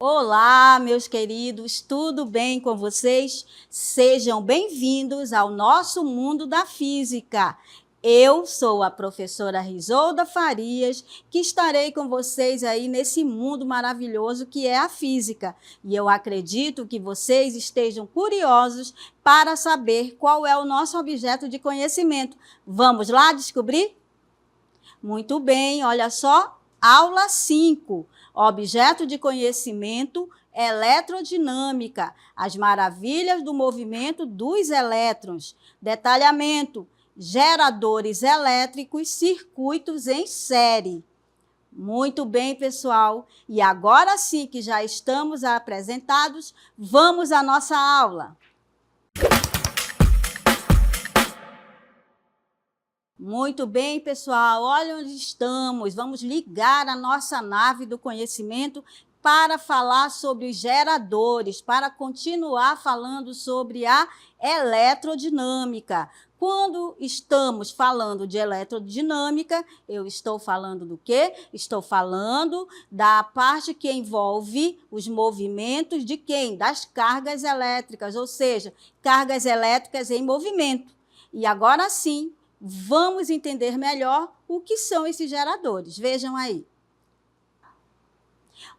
Olá, meus queridos, tudo bem com vocês? Sejam bem-vindos ao nosso mundo da física. Eu sou a professora Risolda Farias, que estarei com vocês aí nesse mundo maravilhoso que é a física. E eu acredito que vocês estejam curiosos para saber qual é o nosso objeto de conhecimento. Vamos lá descobrir? Muito bem, olha só, aula 5. Objeto de conhecimento, eletrodinâmica, as maravilhas do movimento dos elétrons. Detalhamento, geradores elétricos, circuitos em série. Muito bem, pessoal. E agora sim que já estamos apresentados, vamos à nossa aula. Muito bem, pessoal, olha onde estamos. Vamos ligar a nossa nave do conhecimento para falar sobre os geradores, para continuar falando sobre a eletrodinâmica. Quando estamos falando de eletrodinâmica, eu estou falando do quê? Estou falando da parte que envolve os movimentos de quem? Das cargas elétricas, ou seja, cargas elétricas em movimento. E agora sim, vamos entender melhor o que são esses geradores. Vejam aí.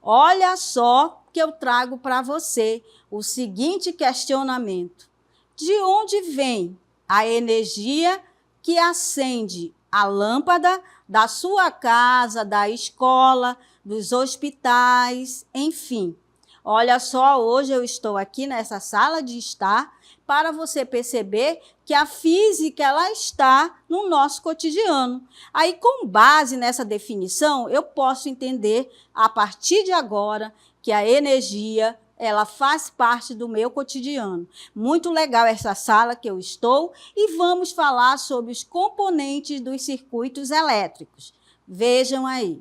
Olha só que eu trago para você o seguinte questionamento. De onde vem a energia que acende a lâmpada da sua casa, da escola, dos hospitais, enfim? Olha só, hoje eu estou aqui nessa sala de estar para você perceber que a física ela está no nosso cotidiano. Aí, com base nessa definição, eu posso entender, a partir de agora, que a energia ela faz parte do meu cotidiano. Muito legal essa sala que eu estou e vamos falar sobre os componentes dos circuitos elétricos. Vejam aí.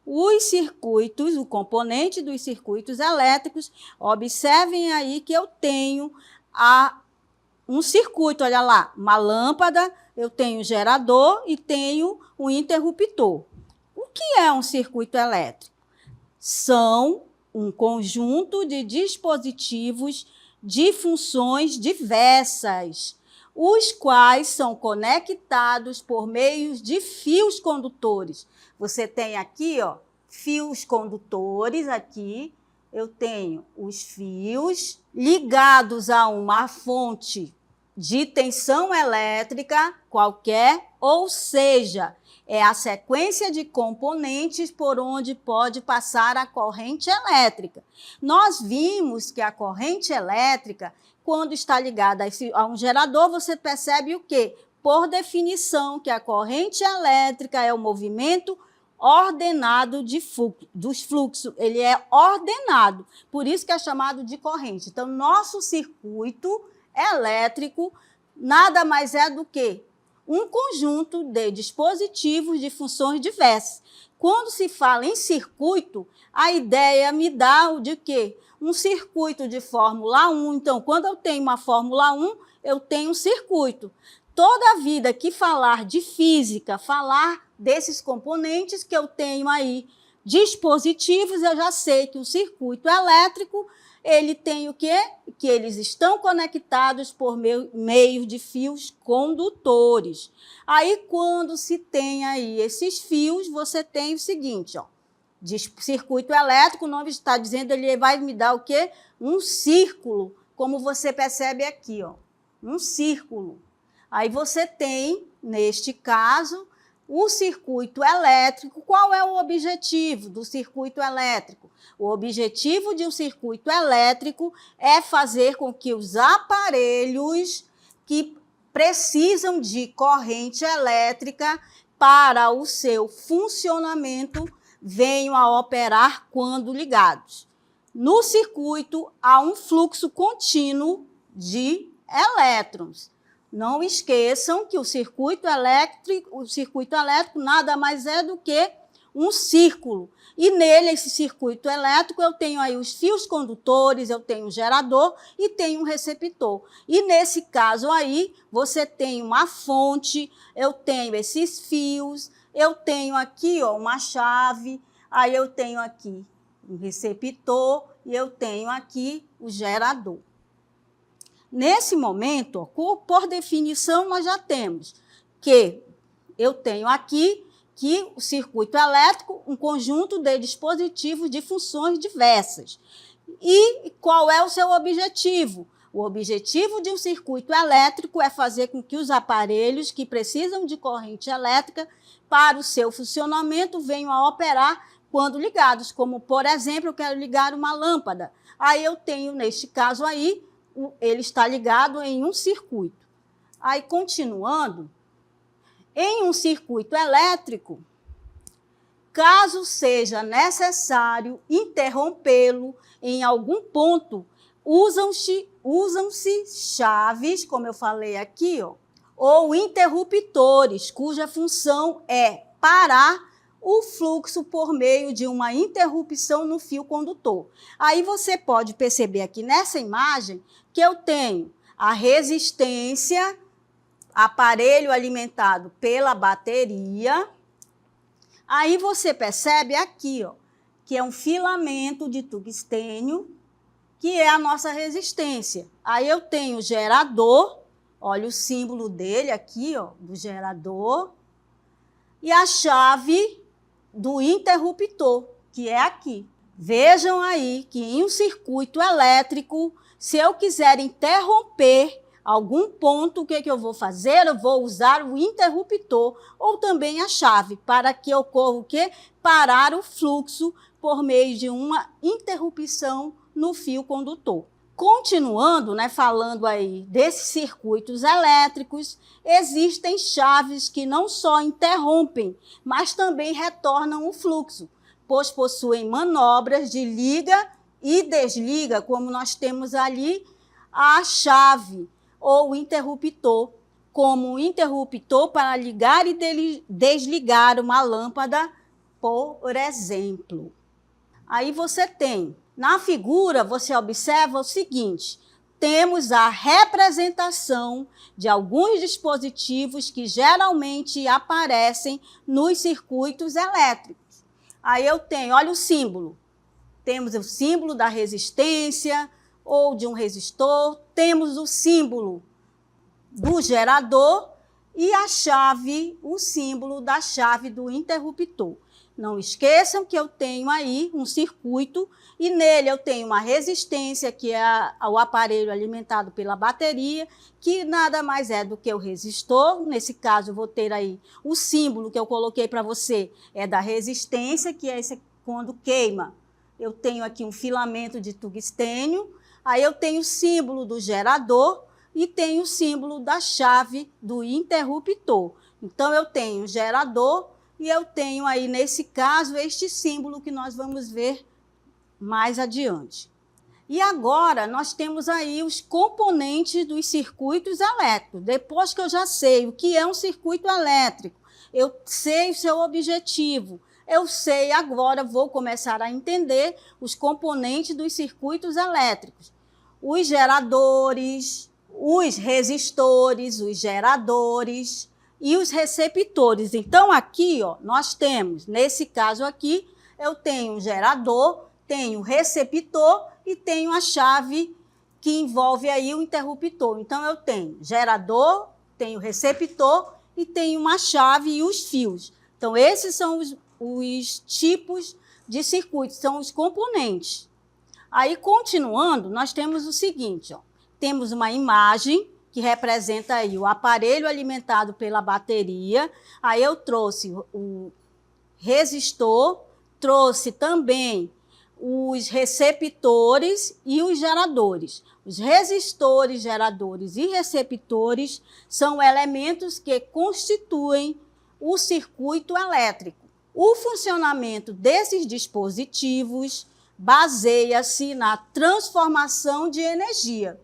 Os circuitos, o componente dos circuitos elétricos, observem aí que eu tenho um circuito, olha lá, uma lâmpada, eu tenho um gerador e tenho um interruptor. O que é um circuito elétrico? São um conjunto de dispositivos de funções diversas, os quais são conectados por meio de fios condutores. Você tem aqui, ó, fios condutores aqui. Eu tenho os fios ligados a uma fonte de tensão elétrica qualquer, ou seja, é a sequência de componentes por onde pode passar a corrente elétrica. Nós vimos que a corrente elétrica, quando está ligada a um gerador, você percebe o quê? Por definição, que a corrente elétrica é o movimento ordenado dos fluxos, ele é ordenado, por isso que é chamado de corrente. Então, nosso circuito elétrico nada mais é do que um conjunto de dispositivos de funções diversas. Quando se fala em circuito, a ideia me dá o de quê? Um circuito de Fórmula 1. Então, quando eu tenho uma Fórmula 1, eu tenho um circuito. Toda a vida que falar de física, falar desses componentes que eu tenho aí, dispositivos, eu já sei que o circuito elétrico, ele tem o quê? Que eles estão conectados por meio de fios condutores. Aí, quando se tem aí esses fios, você tem o seguinte, ó, de circuito elétrico, o nome está dizendo, ele vai me dar o quê? Um círculo, como você percebe aqui, ó, um círculo. Aí você tem, neste caso, o circuito elétrico. Qual é o objetivo do circuito elétrico? O objetivo de um circuito elétrico é fazer com que os aparelhos que precisam de corrente elétrica para o seu funcionamento venham a operar quando ligados. No circuito, há um fluxo contínuo de elétrons. Não esqueçam que o circuito elétrico nada mais é do que um círculo. E nele, esse circuito elétrico, eu tenho aí os fios condutores, eu tenho um gerador e tenho um receptor. E nesse caso aí, você tem uma fonte, eu tenho esses fios, eu tenho aqui ó, uma chave, aí eu tenho aqui um receptor e eu tenho aqui o gerador. Nesse momento, ó, por definição, nós já temos que eu tenho aqui que o circuito elétrico, um conjunto de dispositivos de funções diversas. E qual é o seu objetivo? O objetivo de um circuito elétrico é fazer com que os aparelhos que precisam de corrente elétrica para o seu funcionamento venham a operar quando ligados, como, por exemplo, eu quero ligar uma lâmpada. Aí eu tenho, neste caso aí, ele está ligado em um circuito. Aí, continuando, em um circuito elétrico, caso seja necessário interrompê-lo em algum ponto, usam-se chaves, como eu falei aqui, ó, ou interruptores, cuja função é parar o fluxo por meio de uma interrupção no fio condutor. Aí você pode perceber aqui nessa imagem que eu tenho a resistência, aparelho alimentado pela bateria. Aí você percebe aqui, ó, que é um filamento de tungstênio, que é a nossa resistência. Aí eu tenho o gerador, olha o símbolo dele aqui, ó, do gerador, e a chave do interruptor, que é aqui. Vejam aí que em um circuito elétrico, se eu quiser interromper algum ponto, o que eu vou fazer? Eu vou usar o interruptor ou também a chave, para que ocorra o quê? Parar o fluxo por meio de uma interrupção no fio condutor. Continuando, né, falando aí desses circuitos elétricos, existem chaves que não só interrompem, mas também retornam o fluxo, pois possuem manobras de liga e desliga, como nós temos ali a chave ou o interruptor, como o interruptor para ligar e desligar uma lâmpada, por exemplo. Aí você tem, na figura, você observa o seguinte, temos a representação de alguns dispositivos que geralmente aparecem nos circuitos elétricos. Aí eu tenho, olha o símbolo, temos o símbolo da resistência ou de um resistor, temos o símbolo do gerador e a chave, o símbolo da chave do interruptor. Não esqueçam que eu tenho aí um circuito e nele eu tenho uma resistência, que é o aparelho alimentado pela bateria, que nada mais é do que o resistor. Nesse caso, eu vou ter aí o símbolo que eu coloquei para você, é da resistência, que é esse quando queima. Eu tenho aqui um filamento de tungstênio, aí eu tenho o símbolo do gerador e tenho o símbolo da chave do interruptor. Então, eu tenho o gerador, e eu tenho aí, nesse caso, este símbolo que nós vamos ver mais adiante. E agora, nós temos aí os componentes dos circuitos elétricos. Depois que eu já sei o que é um circuito elétrico, eu sei o seu objetivo, eu sei agora, vou começar a entender os componentes dos circuitos elétricos. Os geradores, os resistores, os geradores e os receptores. Então, aqui, ó, nós temos, nesse caso aqui, eu tenho um gerador, tenho um receptor e tenho a chave que envolve aí o interruptor. Então, eu tenho gerador, tenho receptor e tenho uma chave e os fios. Então, esses são os tipos de circuitos, são os componentes. Aí, continuando, nós temos o seguinte, ó, temos uma imagem que representa aí o aparelho alimentado pela bateria. Aí eu trouxe o resistor, trouxe também os receptores e os geradores. Os resistores, geradores e receptores são elementos que constituem o circuito elétrico. O funcionamento desses dispositivos baseia-se na transformação de energia.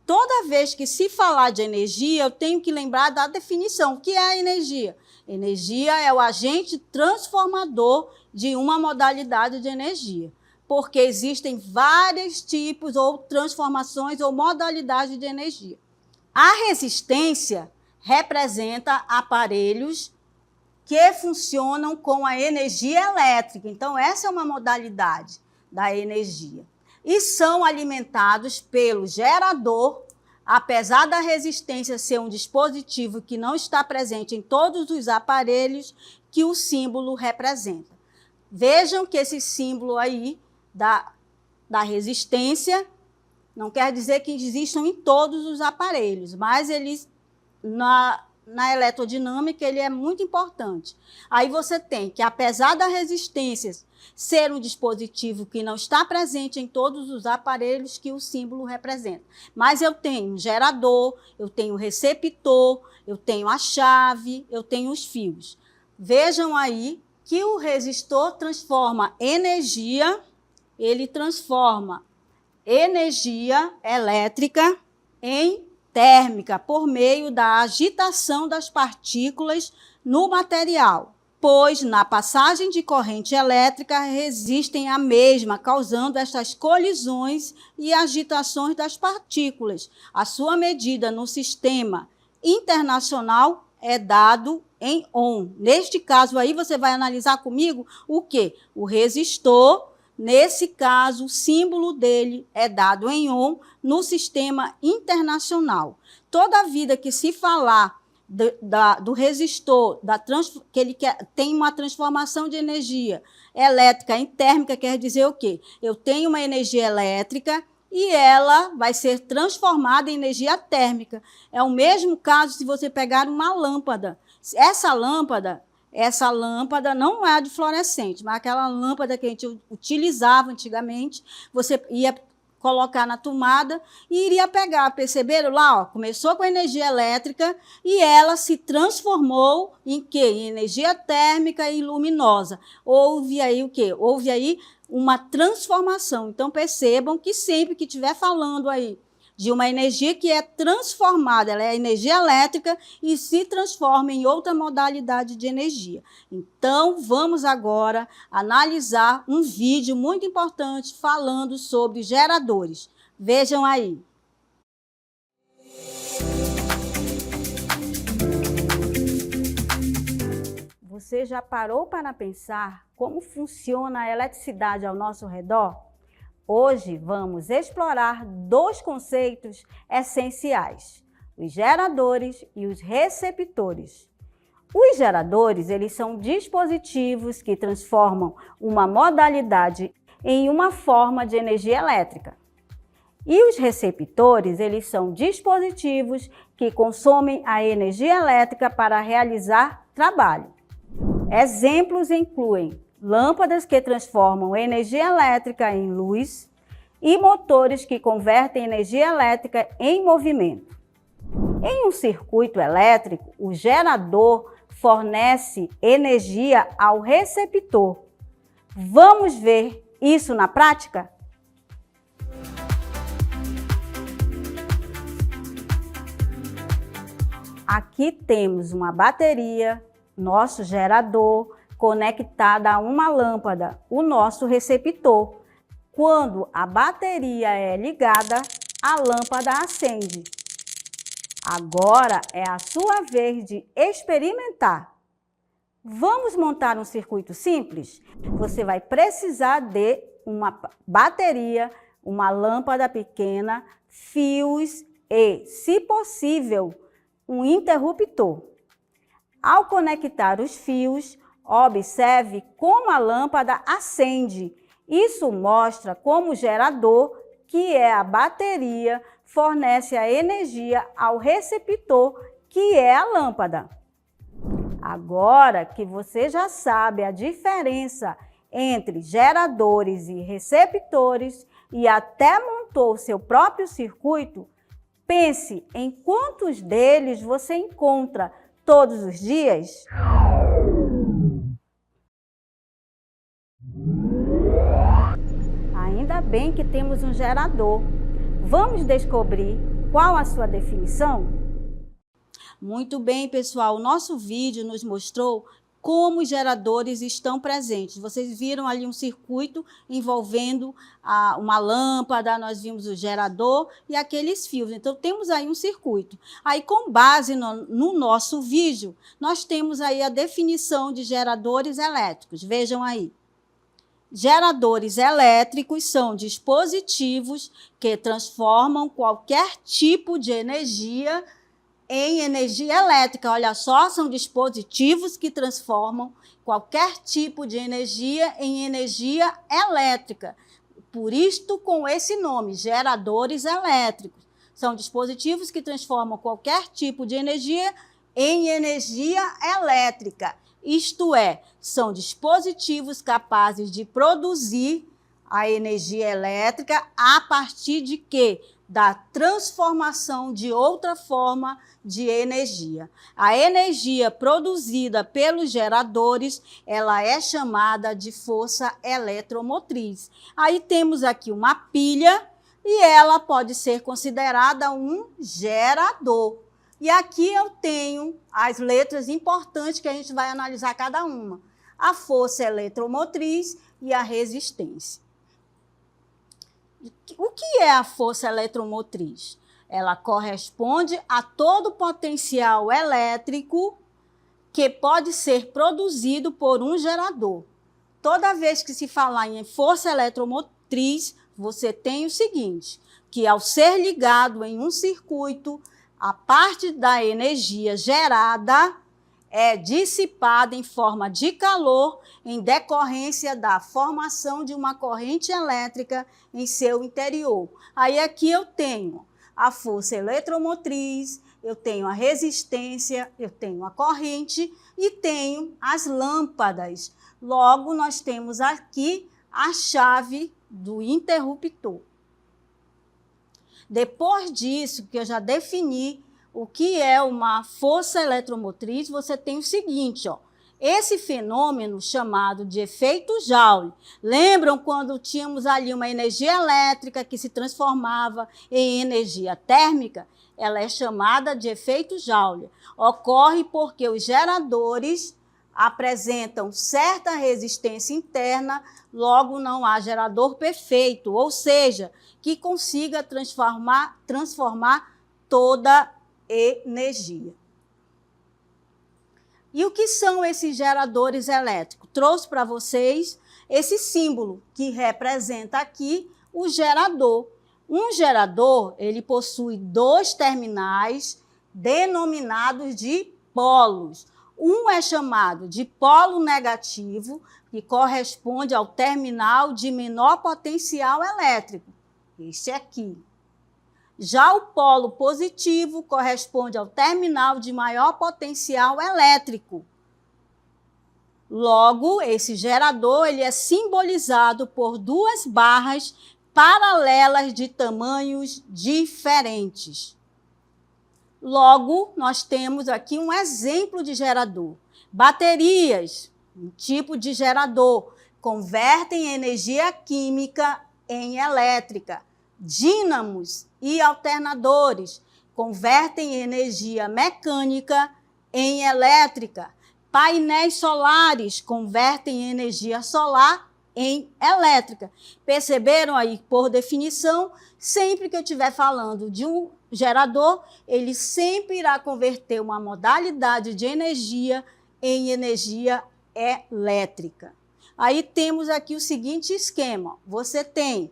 Toda vez que se falar de energia, eu tenho que lembrar da definição. O que é a energia? Energia é o agente transformador de uma modalidade de energia, porque existem vários tipos ou transformações ou modalidades de energia. A resistência representa aparelhos que funcionam com a energia elétrica. Então, essa é uma modalidade da energia. E são alimentados pelo gerador, apesar da resistência ser um dispositivo que não está presente em todos os aparelhos que o símbolo representa. Vejam que esse símbolo aí da resistência não quer dizer que existam em todos os aparelhos, mas eles, na eletrodinâmica, ele é muito importante. Aí você tem que, apesar da resistência ser um dispositivo que não está presente em todos os aparelhos que o símbolo representa, mas eu tenho um gerador, eu tenho um receptor, eu tenho a chave, eu tenho os fios. Vejam aí que o resistor transforma energia, ele transforma energia elétrica em térmica por meio da agitação das partículas no material, pois na passagem de corrente elétrica resistem à mesma, causando estas colisões e agitações das partículas. A sua medida no sistema internacional é dado em ohm. Neste caso aí, você vai analisar comigo o quê? O resistor. Nesse caso, o símbolo dele é dado em ohm no sistema internacional. Toda vida que se falar do resistor, que ele tem uma transformação de energia elétrica em térmica, quer dizer o quê? Eu tenho uma energia elétrica e ela vai ser transformada em energia térmica. É o mesmo caso se você pegar uma lâmpada. Essa lâmpada não é a de fluorescente, mas aquela lâmpada que a gente utilizava antigamente, você ia colocar na tomada e iria pegar. Perceberam lá? Ó, começou com energia elétrica e ela se transformou em quê? Em energia térmica e luminosa. Houve aí o quê? Houve aí uma transformação. Então, percebam que sempre que estiver falando aí de uma energia que é transformada, ela é energia elétrica e se transforma em outra modalidade de energia. Então, vamos agora analisar um vídeo muito importante falando sobre geradores. Vejam aí. Você já parou para pensar como funciona a eletricidade ao nosso redor? Hoje vamos explorar dois conceitos essenciais, os geradores e os receptores. Os geradores, eles são dispositivos que transformam uma modalidade em uma forma de energia elétrica. E os receptores, eles são dispositivos que consomem a energia elétrica para realizar trabalho. Exemplos incluem lâmpadas que transformam energia elétrica em luz e motores que convertem energia elétrica em movimento. Em um circuito elétrico, o gerador fornece energia ao receptor. Vamos ver isso na prática? Aqui temos uma bateria, nosso gerador, conectada a uma lâmpada, o nosso receptor. Quando a bateria é ligada, a lâmpada acende. Agora é a sua vez de experimentar. Vamos montar um circuito simples? Você vai precisar de uma bateria, uma lâmpada pequena, fios e, se possível, um interruptor. Ao conectar os fios, observe como a lâmpada acende. Isso mostra como o gerador, que é a bateria, fornece a energia ao receptor, que é a lâmpada. Agora que você já sabe a diferença entre geradores e receptores e até montou seu próprio circuito, pense em quantos deles você encontra todos os dias. Ainda bem que temos um gerador. Vamos descobrir qual a sua definição? Muito bem, pessoal. O nosso vídeo nos mostrou como os geradores estão presentes. Vocês viram ali um circuito envolvendo uma lâmpada, nós vimos o gerador e aqueles fios. Então, temos aí um circuito. Aí, com base no nosso vídeo, nós temos aí a definição de geradores elétricos. Vejam aí. Geradores elétricos são dispositivos que transformam qualquer tipo de energia em energia elétrica. Olha só, são dispositivos que transformam qualquer tipo de energia em energia elétrica. Por isto, com esse nome, geradores elétricos. São dispositivos que transformam qualquer tipo de energia em energia elétrica. Isto é, são dispositivos capazes de produzir a energia elétrica a partir de quê? Da transformação de outra forma de energia. A energia produzida pelos geradores, ela é chamada de força eletromotriz. Aí temos aqui uma pilha e ela pode ser considerada um gerador. E aqui eu tenho as letras importantes que a gente vai analisar cada uma. A força eletromotriz e a resistência. O que é a força eletromotriz? Ela corresponde a todo o potencial elétrico que pode ser produzido por um gerador. Toda vez que se falar em força eletromotriz, você tem o seguinte, que ao ser ligado em um circuito, a parte da energia gerada é dissipada em forma de calor em decorrência da formação de uma corrente elétrica em seu interior. Aí aqui eu tenho a força eletromotriz, eu tenho a resistência, eu tenho a corrente e tenho as lâmpadas. Logo, nós temos aqui a chave do interruptor. Depois disso, que eu já defini o que é uma força eletromotriz, você tem o seguinte, ó. Esse fenômeno chamado de efeito Joule. Lembram quando tínhamos ali uma energia elétrica que se transformava em energia térmica? Ela é chamada de efeito Joule. Ocorre porque os geradores apresentam certa resistência interna, logo não há gerador perfeito, ou seja, que consiga transformar toda energia. E o que são esses geradores elétricos? Trouxe para vocês esse símbolo que representa aqui o gerador. Um gerador, ele possui dois terminais denominados de polos. Um é chamado de polo negativo, que corresponde ao terminal de menor potencial elétrico. Este aqui. Já o polo positivo corresponde ao terminal de maior potencial elétrico. Logo, esse gerador ele é simbolizado por duas barras paralelas de tamanhos diferentes. Logo, nós temos aqui um exemplo de gerador. Baterias, um tipo de gerador, convertem energia química em elétrica. Dínamos e alternadores convertem energia mecânica em elétrica. Painéis solares convertem energia solar em elétrica. Perceberam aí, por definição, sempre que eu estiver falando de um gerador, ele sempre irá converter uma modalidade de energia em energia elétrica. Aí temos aqui o seguinte esquema. Você tem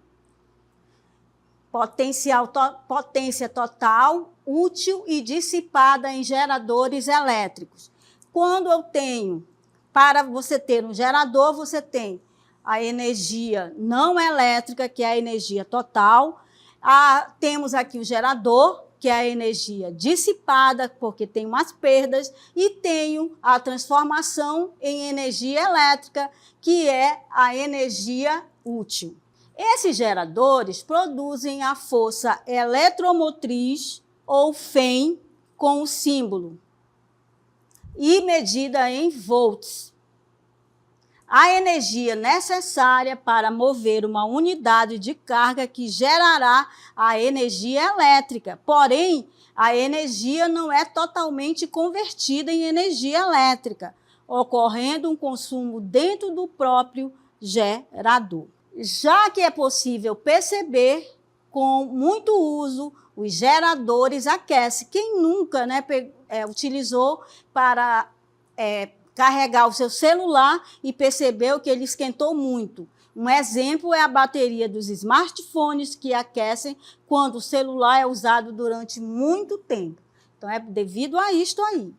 potência total, útil e dissipada em geradores elétricos. Quando eu tenho, para você ter um gerador, você tem a energia não elétrica, que é a energia total. Temos aqui o gerador, que é a energia dissipada, porque tem umas perdas, e tenho a transformação em energia elétrica, que é a energia útil. Esses geradores produzem a força eletromotriz, ou FEM, com o símbolo, e medida em volts. A energia necessária para mover uma unidade de carga que gerará a energia elétrica. Porém, a energia não é totalmente convertida em energia elétrica. ocorrendo um consumo dentro do próprio gerador. Já que é possível perceber, com muito uso, os geradores aquecem. Quem nunca, né, utilizou para carregar o seu celular e percebeu que ele esquentou muito? Um exemplo é a bateria dos smartphones que aquecem quando o celular é usado durante muito tempo. Então, é devido a isto aí.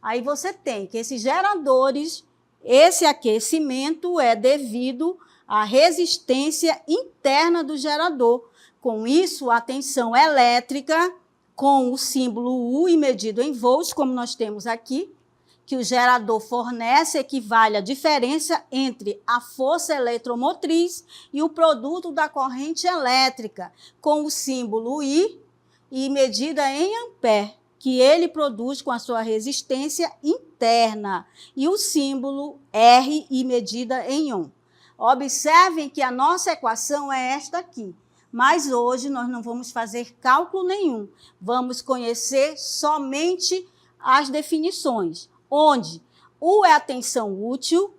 Aí você tem que esses geradores, esse aquecimento é devido à resistência interna do gerador. Com isso, a tensão elétrica, com o símbolo U e medido em volts, como nós temos aqui, que o gerador fornece, equivale à diferença entre a força eletromotriz e o produto da corrente elétrica, com o símbolo I e medida em ampere, que ele produz com a sua resistência interna, e o símbolo R e medida em ohm. Observem que a nossa equação é esta aqui, mas hoje nós não vamos fazer cálculo nenhum, vamos conhecer somente as definições, onde U é a tensão útil,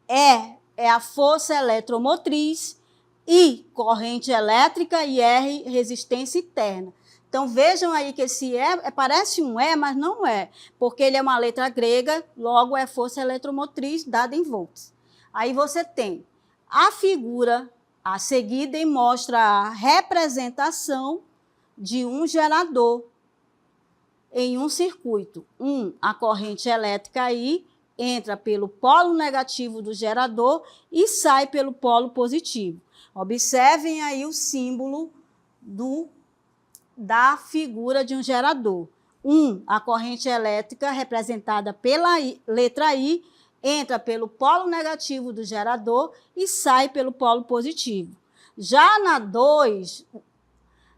E é a força eletromotriz, I, corrente elétrica e R, resistência interna. Então, vejam aí que esse E parece um E, mas não é, porque ele é uma letra grega, logo é força eletromotriz dada em volts. Aí você tem a figura a seguir, demonstra a representação de um gerador em um circuito. A corrente elétrica aí entra pelo polo negativo do gerador e sai pelo polo positivo. Observem aí o símbolo da figura de um gerador. A corrente elétrica, representada pela letra I, entra pelo polo negativo do gerador e sai pelo polo positivo. Já na 2,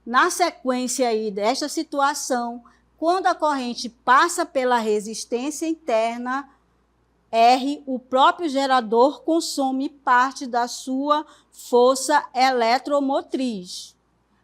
na sequência aí desta situação, quando a corrente passa pela resistência interna, R, o próprio gerador consome parte da sua força eletromotriz.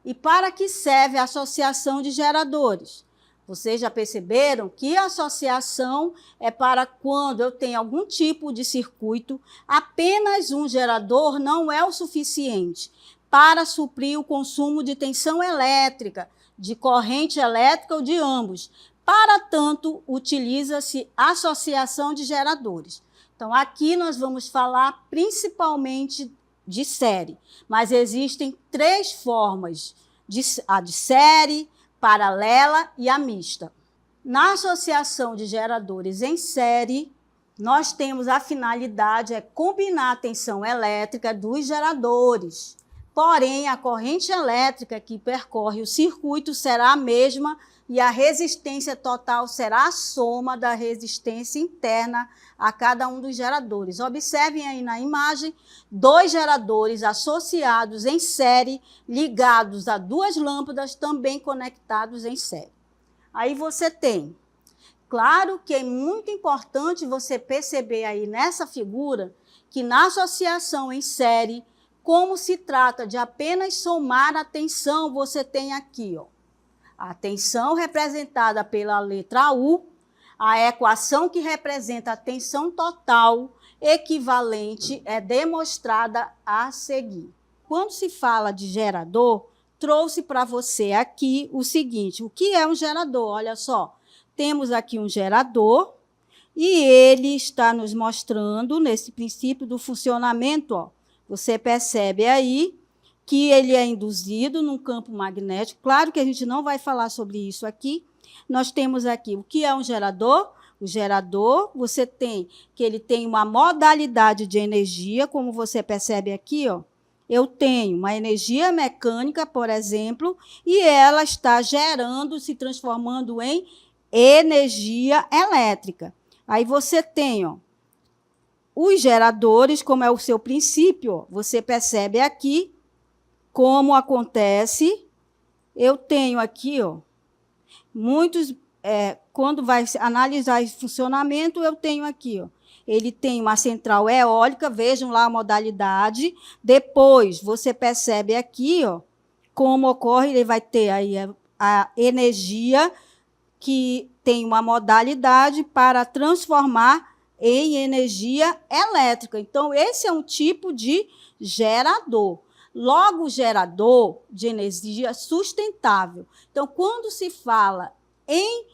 E para que serve a associação de geradores? Vocês já perceberam que a associação é para quando eu tenho algum tipo de circuito, apenas um gerador não é o suficiente para suprir o consumo de tensão elétrica, de corrente elétrica ou de ambos. Para tanto, utiliza-se associação de geradores. Então, aqui nós vamos falar principalmente de série, mas existem 3 formas, a de série, paralela e a mista. Na associação de geradores em série, nós temos a finalidade é combinar a tensão elétrica dos geradores. Porém, a corrente elétrica que percorre o circuito será a mesma e a resistência total será a soma da resistência interna a cada um dos geradores. Observem aí na imagem 2 geradores associados em série, ligados a 2 lâmpadas também conectados em série. Aí você tem, claro que é muito importante você perceber aí nessa figura que na associação em série, como se trata de apenas somar a tensão, você tem aqui, ó, a tensão representada pela letra U, a equação que representa a tensão total equivalente é demonstrada a seguir. Quando se fala de gerador, trouxe para você aqui o seguinte, o que é um gerador? Olha só, temos aqui um gerador e ele está nos mostrando, nesse princípio do funcionamento, ó, você percebe aí que ele é induzido num campo magnético. Claro que a gente não vai falar sobre isso aqui. Nós temos aqui o que é um gerador. O gerador, você tem que ele tem uma modalidade de energia, como você percebe aqui, ó. Eu tenho uma energia mecânica, por exemplo, e ela está gerando, se transformando em energia elétrica. Aí você tem, ó, os geradores, como é o seu princípio, ó, você percebe aqui como acontece. Eu tenho aqui, ó, muitos, quando vai analisar esse funcionamento, eu tenho aqui, ó, ele tem uma central eólica, vejam lá a modalidade. Depois, você percebe aqui, ó, como ocorre, ele vai ter aí a energia que tem uma modalidade para transformar em energia elétrica. Então, esse é um tipo de gerador. Logo, gerador de energia sustentável. Então, quando se fala em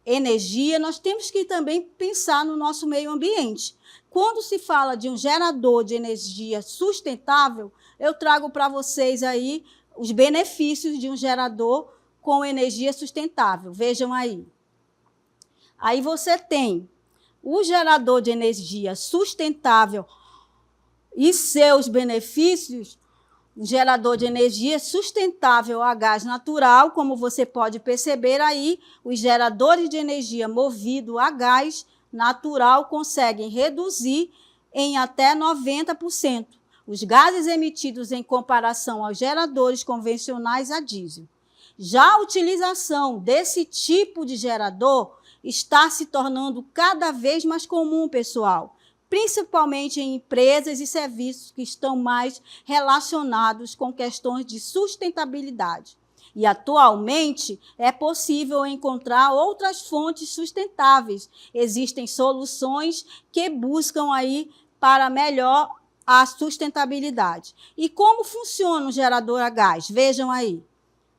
energia, nós temos que também pensar no nosso meio ambiente. Quando se fala de um gerador de energia sustentável, eu trago para vocês aí os benefícios de um gerador com energia sustentável. Vejam aí. Aí você tem o gerador de energia sustentável e seus benefícios. Um gerador de energia sustentável a gás natural, como você pode perceber aí, os geradores de energia movido a gás natural conseguem reduzir em até 90% os gases emitidos em comparação aos geradores convencionais a diesel. Já a utilização desse tipo de gerador está se tornando cada vez mais comum, pessoal, principalmente em empresas e serviços que estão mais relacionados com questões de sustentabilidade. E, atualmente, é possível encontrar outras fontes sustentáveis. Existem soluções que buscam aí para melhor a sustentabilidade. E como funciona o gerador a gás? Vejam aí.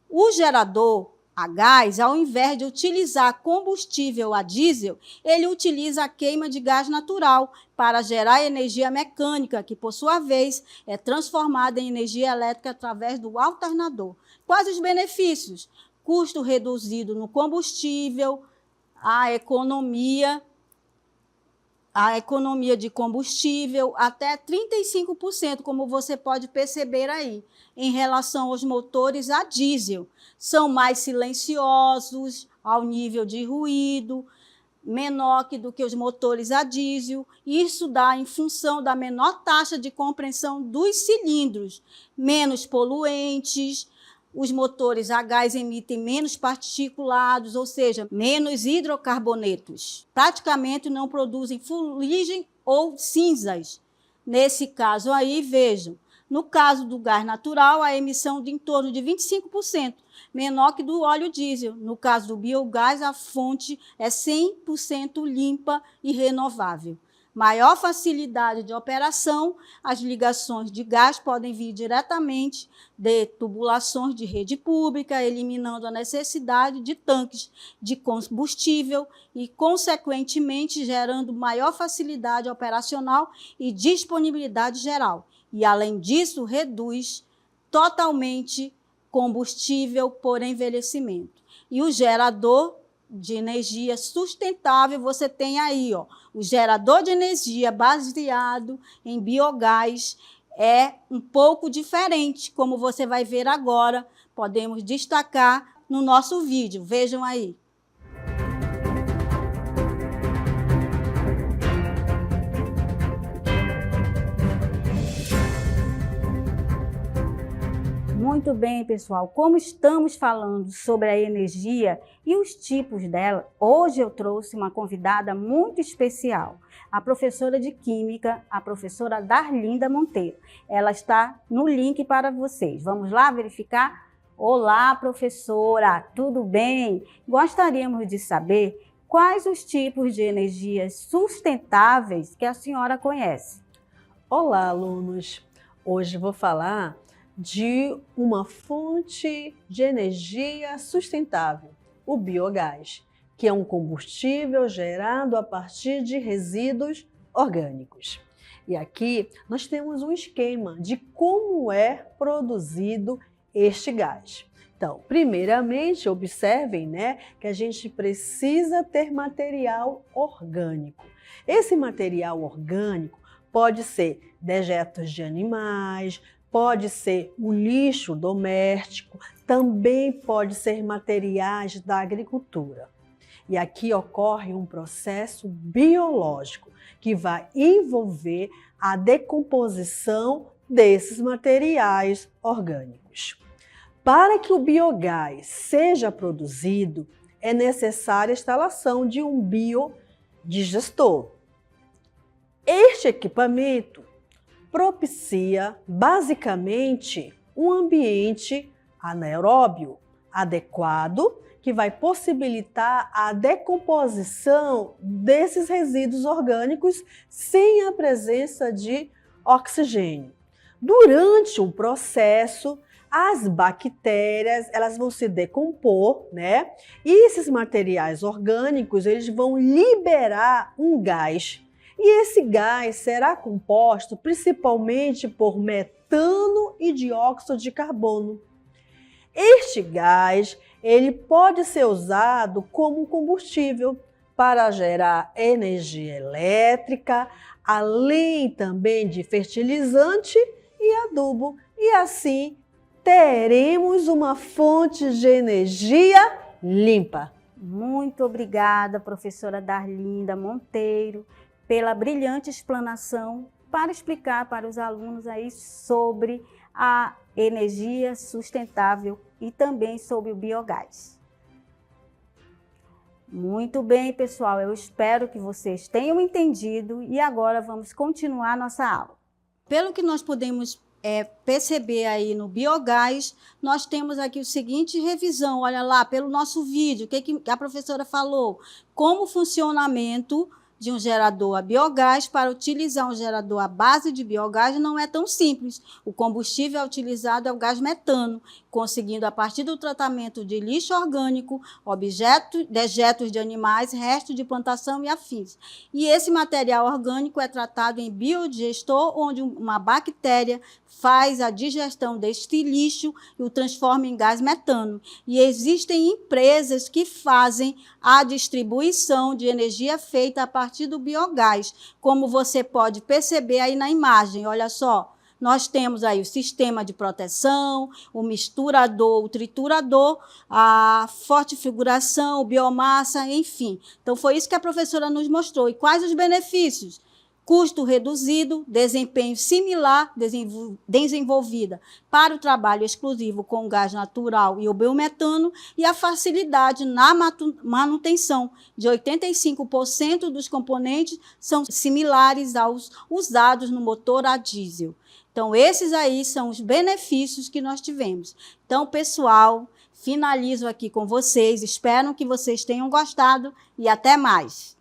O gerador a gás, ao invés de utilizar combustível a diesel, ele utiliza a queima de gás natural para gerar energia mecânica, que, por sua vez, é transformada em energia elétrica através do alternador. Quais os benefícios? Custo reduzido no combustível, a economia de combustível, até 35%, como você pode perceber aí, em relação aos motores a diesel. São mais silenciosos, ao nível de ruído, menor do que os motores a diesel. Isso dá em função da menor taxa de compressão dos cilindros, menos poluentes. Os motores a gás emitem menos particulados, ou seja, menos hidrocarbonetos. Praticamente não produzem fuligem ou cinzas. Nesse caso aí, vejam, no caso do gás natural, a emissão de em torno de 25%, menor que do óleo diesel. No caso do biogás, a fonte é 100% limpa e renovável. Maior facilidade de operação, as ligações de gás podem vir diretamente de tubulações de rede pública, eliminando a necessidade de tanques de combustível e, consequentemente, gerando maior facilidade operacional e disponibilidade geral. E, além disso, reduz totalmente combustível por envelhecimento. E o gerador de energia sustentável, você tem aí, ó, o gerador de energia baseado em biogás é um pouco diferente, como você vai ver agora, podemos destacar no nosso vídeo. Vejam aí. Muito bem, pessoal, como estamos falando sobre a energia e os tipos dela, hoje eu trouxe uma convidada muito especial, a professora de Química, a professora Darlinda Monteiro. Ela está no link para vocês. Vamos lá verificar? Olá, professora, tudo bem? Gostaríamos de saber quais os tipos de energias sustentáveis que a senhora conhece. Olá, alunos! Hoje vou falar de uma fonte de energia sustentável, o biogás, que é um combustível gerado a partir de resíduos orgânicos. E aqui nós temos um esquema de como é produzido este gás. Então, primeiramente, observem, que a gente precisa ter material orgânico. Esse material orgânico pode ser dejetos de animais, pode ser o lixo doméstico, também pode ser materiais da agricultura. E aqui ocorre um processo biológico que vai envolver a decomposição desses materiais orgânicos. Para que o biogás seja produzido, é necessária a instalação de um biodigestor. Este equipamento propicia, basicamente, um ambiente anaeróbio adequado que vai possibilitar a decomposição desses resíduos orgânicos sem a presença de oxigênio. Durante o processo, as bactérias, elas vão se decompor, né? E esses materiais orgânicos, eles vão liberar um gás. E esse gás será composto principalmente por metano e dióxido de carbono. Este gás, ele pode ser usado como combustível para gerar energia elétrica, além também de fertilizante e adubo. E assim, teremos uma fonte de energia limpa. Muito obrigada, professora Darlinda Monteiro, pela brilhante explanação para explicar para os alunos aí sobre a energia sustentável e também sobre o biogás. Muito bem, pessoal, eu espero que vocês tenham entendido e agora vamos continuar nossa aula. Pelo que nós podemos perceber aí no biogás, nós temos aqui o seguinte revisão, olha lá, pelo nosso vídeo, o que a professora falou, como o funcionamento de um gerador a biogás. Para utilizar um gerador à base de biogás não é tão simples. O combustível utilizado é o gás metano, conseguindo a partir do tratamento de lixo orgânico, dejetos de animais, restos de plantação e afins. E esse material orgânico é tratado em biodigestor, onde uma bactéria faz a digestão deste lixo e o transforma em gás metano. E existem empresas que fazem a distribuição de energia feita a partir do biogás, como você pode perceber aí na imagem, olha só. Nós temos aí o sistema de proteção, o misturador, o triturador, a fortifiguração, o biomassa, enfim. Então, foi isso que a professora nos mostrou. E quais os benefícios? Custo reduzido, desempenho similar, desenvolvida para o trabalho exclusivo com o gás natural e o biometano, e a facilidade na manutenção de 85% dos componentes são similares aos usados no motor a diesel. Então, esses aí são os benefícios que nós tivemos. Então, pessoal, finalizo aqui com vocês. Espero que vocês tenham gostado e até mais.